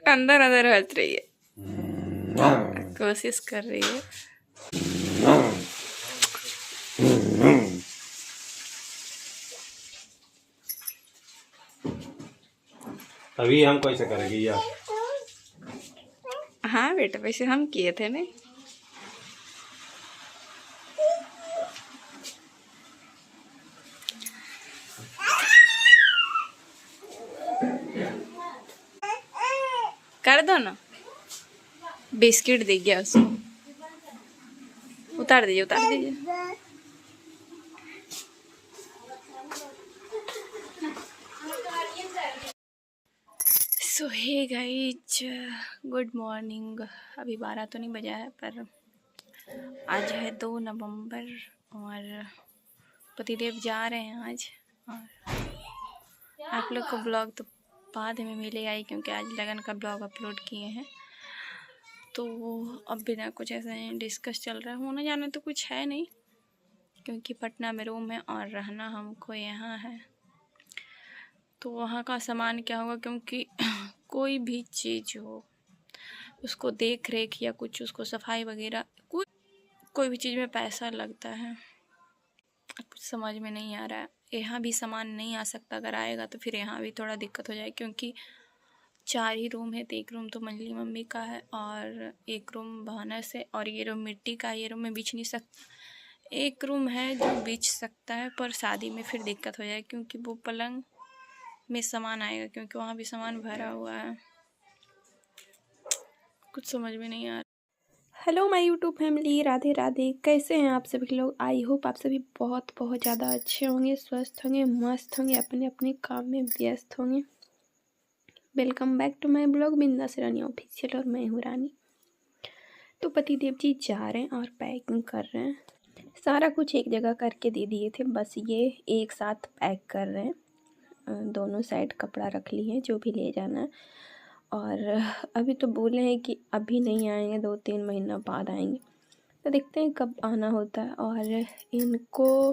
अंदर अंदर हंस रही है, कोशिश कर रही है। अभी हम कैसे करेंगे यार? हाँ बेटा, वैसे हम किए थे नहीं। कर दो ना, बिस्किट दे गया उसको। उतार दीजिए, उतार दीजिए। सो हे गाइज, गुड मॉर्निंग। अभी 12 तो नहीं बजा है, पर आज है 2 नवंबर और पतिदेव जा रहे हैं आज। और आप लोग को ब्लॉग तो बाद में मिलेगा ही, क्योंकि आज लगन का ब्लॉग अपलोड किए हैं। तो अब बिना कुछ ऐसे डिस्कस चल रहा है, होने जाने तो कुछ है नहीं, क्योंकि पटना में रूम है और रहना हमको यहाँ है। तो वहाँ का सामान क्या होगा, क्योंकि कोई भी चीज़ हो, उसको देख रेख या कुछ, उसको सफाई वगैरह, कोई भी चीज़ में पैसा लगता है। कुछ समझ में नहीं आ रहा है। यहाँ भी सामान नहीं आ सकता, अगर आएगा तो फिर यहाँ भी थोड़ा दिक्कत हो जाए, क्योंकि 4 ही रूम है। तो एक रूम तो मंजली मम्मी का है और एक रूम भानस है, और ये रूम मिट्टी का, ये रूम में बिछ नहीं सकता। एक रूम है जो बिछ सकता है, पर शादी में फिर दिक्कत हो जाए, क्योंकि वो पलंग में सामान आएगा, क्योंकि वहाँ भी सामान भरा हुआ है। कुछ समझ में नहीं आ रहा। Hello my YouTube family, Radhe Radhe. कैसे हैं आप सभी लोग? आई होप आप सभी बहुत बहुत ज़्यादा अच्छे होंगे, स्वस्थ होंगे, मस्त होंगे, अपने अपने काम में व्यस्त होंगे। Welcome back to my blog Bindaas Rani official, और मैं हूँ रानी। तो पतिदेव जी जा रहे हैं और पैकिंग कर रहे हैं। सारा कुछ एक जगह करके दे दिए थे, बस ये एक साथ पैक कर रहे हैं। दोनों साइड कपड़ा रख लिए, जो भी ले जाना है। और अभी तो बोले हैं कि अभी नहीं आएंगे, 2-3 महीना बाद आएंगे। तो देखते हैं कब आना होता है। और इनको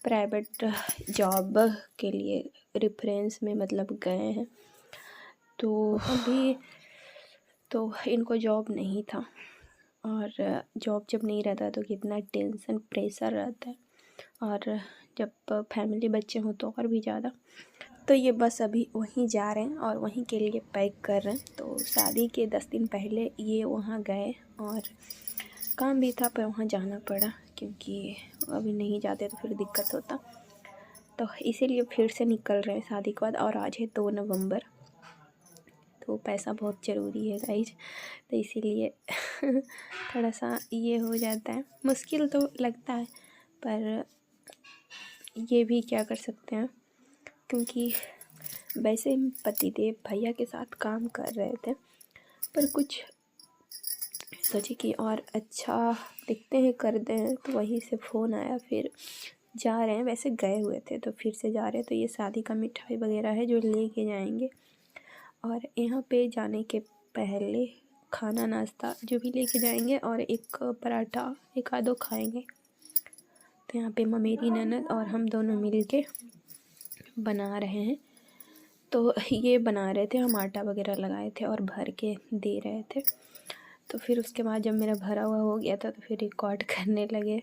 प्राइवेट जॉब के लिए रेफरेंस में मतलब गए हैं, तो अभी तो इनको जॉब नहीं था। और जॉब जब नहीं रहता तो कितना टेंशन प्रेशर रहता है, और जब फैमिली बच्चे हों तो और भी ज़्यादा। तो ये बस अभी वहीं जा रहे हैं और वहीं के लिए पैक कर रहे हैं। तो शादी के 10 दिन पहले ये वहाँ गए, और काम भी था पर वहाँ जाना पड़ा, क्योंकि अभी नहीं जाते तो फिर दिक्कत होता। तो इसीलिए फिर से निकल रहे हैं शादी के बाद। और आज है 2 नवंबर। तो पैसा बहुत ज़रूरी है गाइज, तो इसीलिए थोड़ा सा ये हो जाता है, मुश्किल तो लगता है, पर ये भी क्या कर सकते हैं, क्योंकि वैसे पतिदेव भैया के साथ काम कर रहे थे, पर कुछ सोचे कि और अच्छा दिखते हैं, कर दें, तो वहीं से फ़ोन आया। फिर जा रहे हैं, वैसे गए हुए थे तो फिर से जा रहे हैं। तो ये शादी का मिठाई वगैरह है जो लेके जाएंगे। और यहाँ पे जाने के पहले खाना नाश्ता जो भी लेके जाएंगे, और एक पराठा एक आधो खाएंगे। तो यहाँ पे मेरी ननद और हम दोनों मिल के बना रहे हैं। तो ये बना रहे थे, हम आटा वगैरह लगाए थे और भर के दे रहे थे। तो फिर उसके बाद जब मेरा भरा हुआ हो गया था तो फिर रिकॉर्ड करने लगे।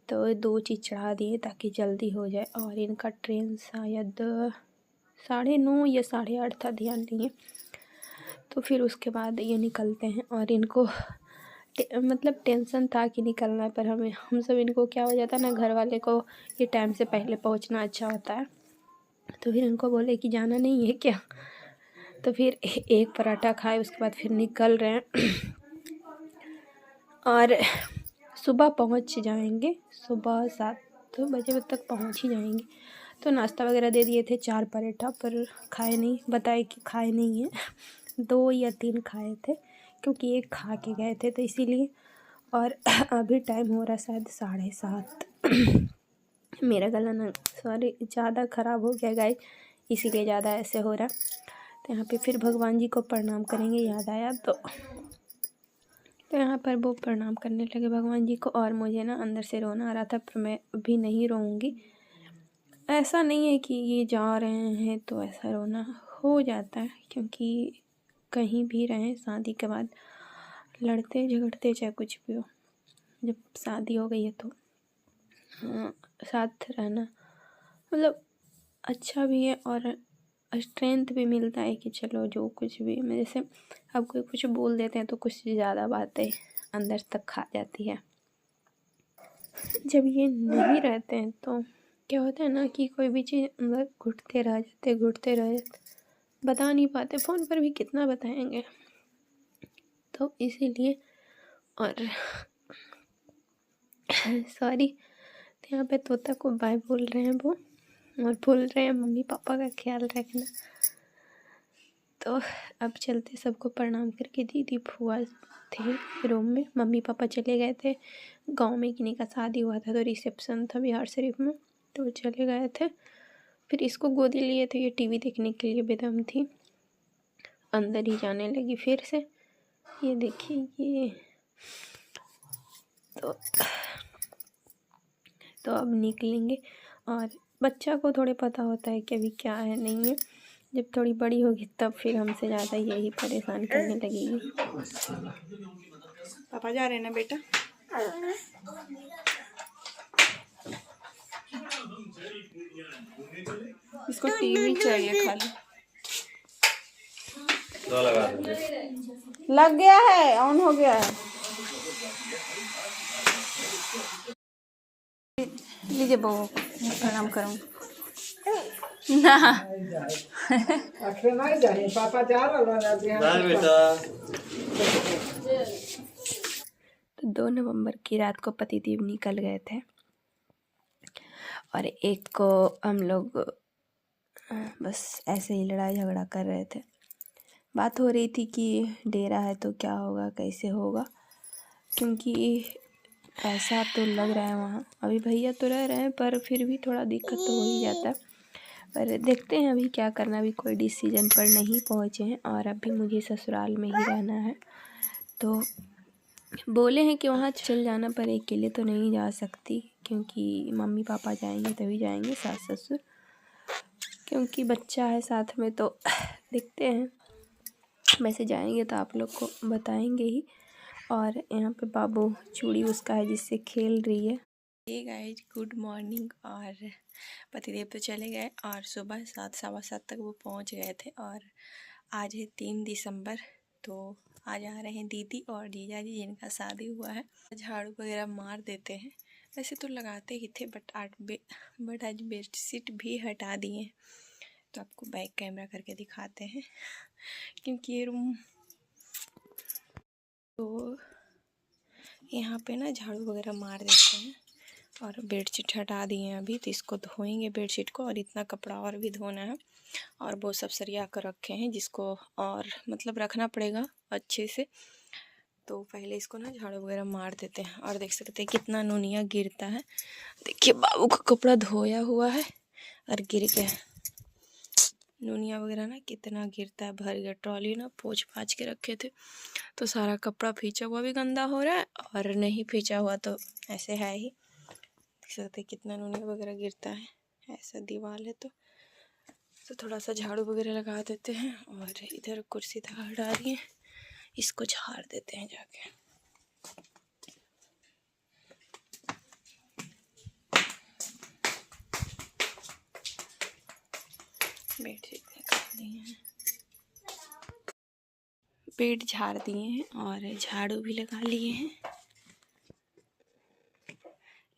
तो 2 चीज़ चढ़ा दिए ताकि जल्दी हो जाए। और इनका ट्रेन शायद 9:30 या 8:30 था, ध्यान नहीं है। तो फिर उसके बाद ये निकलते हैं, और इनको मतलब टेंशन था कि निकलना है, पर हम सब इनको क्या हो जाता है ना, घर वाले को ये टाइम से पहले पहुंचना अच्छा होता है। तो फिर इनको बोले कि जाना नहीं है क्या, तो फिर एक पराठा खाए, उसके बाद फिर निकल रहे हैं। और सुबह पहुंच जाएंगे, सुबह 7 बजे तक पहुंच ही जाएंगे। तो नाश्ता वगैरह दे दिए थे, 4 पराठा, पर खाए नहीं, बताए कि खाए नहीं हैं। 2 या 3 खाए थे, क्योंकि एक खा के गए थे, तो इसीलिए। और अभी टाइम हो रहा है शायद 7:30। मेरा गला ना ज़्यादा ख़राब हो गया गाइस, इसीलिए ज़्यादा ऐसे हो रहा। तो यहाँ पे फिर भगवान जी को प्रणाम करेंगे, याद आया तो यहाँ पर वो प्रणाम करने लगे भगवान जी को। और मुझे ना अंदर से रोना आ रहा था, पर मैं अभी नहीं रोऊंगी। ऐसा नहीं है कि ये जा रहे हैं तो ऐसा रोना हो जाता है, क्योंकि कहीं भी रहें शादी के बाद लड़ते झगड़ते चाहे कुछ भी हो, जब शादी हो गई है तो साथ रहना मतलब अच्छा भी है और स्ट्रेंथ भी मिलता है कि चलो जो कुछ भी, मैं जैसे अब कोई कुछ बोल देते हैं तो कुछ ज़्यादा बातें अंदर तक खा जाती है। जब ये नहीं रहते हैं तो क्या होता है ना कि कोई भी चीज़ अंदर घुटते रह जाते, बता नहीं पाते, फ़ोन पर भी कितना बताएंगे। तो इसीलिए और सॉरी, तो यहाँ पे तोता को बाय बोल रहे हैं वो, और बोल रहे हैं मम्मी पापा का ख्याल रखना। तो अब चलते, सबको प्रणाम करके दीदी फुआ थे रूम में, मम्मी पापा चले गए थे गांव में, किन्हीं का शादी हुआ था तो रिसेप्शन था बिहार शरीफ में, तो चले गए थे। फिर इसको गोदी लिए थे, ये टीवी देखने के लिए बेदम थी, अंदर ही जाने लगी फिर से। ये देखिए ये तो अब निकलेंगे, और बच्चा को थोड़े पता होता है कि अभी क्या है नहीं है, जब थोड़ी बड़ी होगी तब फिर हमसे ज़्यादा यही परेशान करने लगेगी। पापा जा रहे हैं ना बेटा। इसको टीवी चाहिए खाली। लगा देंगे। लग गया है, ऑन हो गया है। लीजिए बहू, प्रणाम करूँ ना। पापा जा बेटा। तो 2 नवंबर की रात को पतिदेव निकल गए थे, और एक को हम लोग बस ऐसे ही लड़ाई झगड़ा कर रहे थे। बात हो रही थी कि डेरा है तो क्या होगा, कैसे होगा, क्योंकि ऐसा तो लग रहा है वहाँ। अभी भैया तो रह रहे हैं पर फिर भी थोड़ा दिक्कत तो हो ही जाता है, पर देखते हैं अभी क्या करना। अभी कोई डिसीजन पर नहीं पहुँचे हैं, और अभी मुझे ससुराल में ही रहना है। तो बोले हैं कि वहाँ चल जाना, पर अकेले तो नहीं जा सकती, क्योंकि मम्मी पापा जाएंगे तभी जाएंगे, सास ससुर, क्योंकि बच्चा है साथ में। तो देखते हैं, वैसे जाएंगे तो आप लोग को बताएंगे ही। और यहाँ पे बाबू चूड़ी उसका है जिससे खेल रही है। Hey guys, good morning. और पतिदेव तो चले गए, और सुबह 7 सवा 7 तक वो पहुँच गए थे। और आज है 3 दिसंबर, तो आज आ रहे हैं दीदी और जीजा जी जिनका शादी हुआ है। झाड़ू वगैरह मार देते हैं, वैसे तो लगाते ही थे, बट आज बेडशीट भी हटा दिए। तो आपको बैक कैमरा करके दिखाते हैं, क्योंकि ये रूम तो यहाँ पे ना झाड़ू वगैरह मार देते हैं, और बेडशीट हटा दिए हैं अभी। तो इसको धोएंगे बेडशीट को, और इतना कपड़ा और भी धोना है, और वो सब सरिया कर रखे हैं जिसको और मतलब रखना पड़ेगा अच्छे से। तो पहले इसको ना झाड़ू वगैरह मार देते हैं। और देख सकते हैं कितना नूनिया गिरता है। देखिए बाबू का कपड़ा धोया हुआ है और गिर गया, नूनिया वगैरह ना कितना गिरता है। भर गया, ट्रॉली ना पोंछ पाछ के रखे थे, तो सारा कपड़ा फींचा हुआ भी गंदा हो रहा है, और नहीं फींचा हुआ तो ऐसे है ही। देख सकते कितना नूनिया वगैरह गिरता है। ऐसा दीवार है तो थोड़ा सा झाड़ू वगैरह लगा देते हैं, और इधर कुर्सी था हटा दिए, इसको झाड़ देते हैं जाके। बेडशीट निकाल दिए हैं, बेड झाड़ दिए हैं, और झाड़ू भी लगा लिए हैं।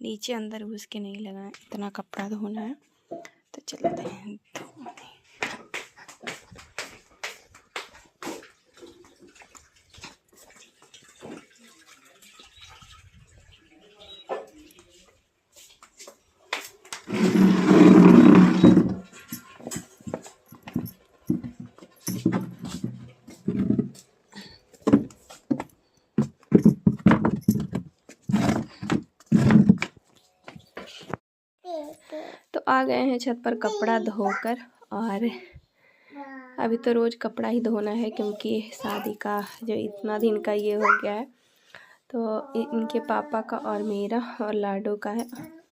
नीचे अंदर घुस के नहीं लगा, इतना कपड़ा धोना है। तो चलते हैं धोने। तो आ गए हैं छत पर कपड़ा धोकर, और अभी तो रोज़ कपड़ा ही धोना है, क्योंकि शादी का जो इतना दिन का ये हो गया है। तो इनके पापा का और मेरा और लाडो का है,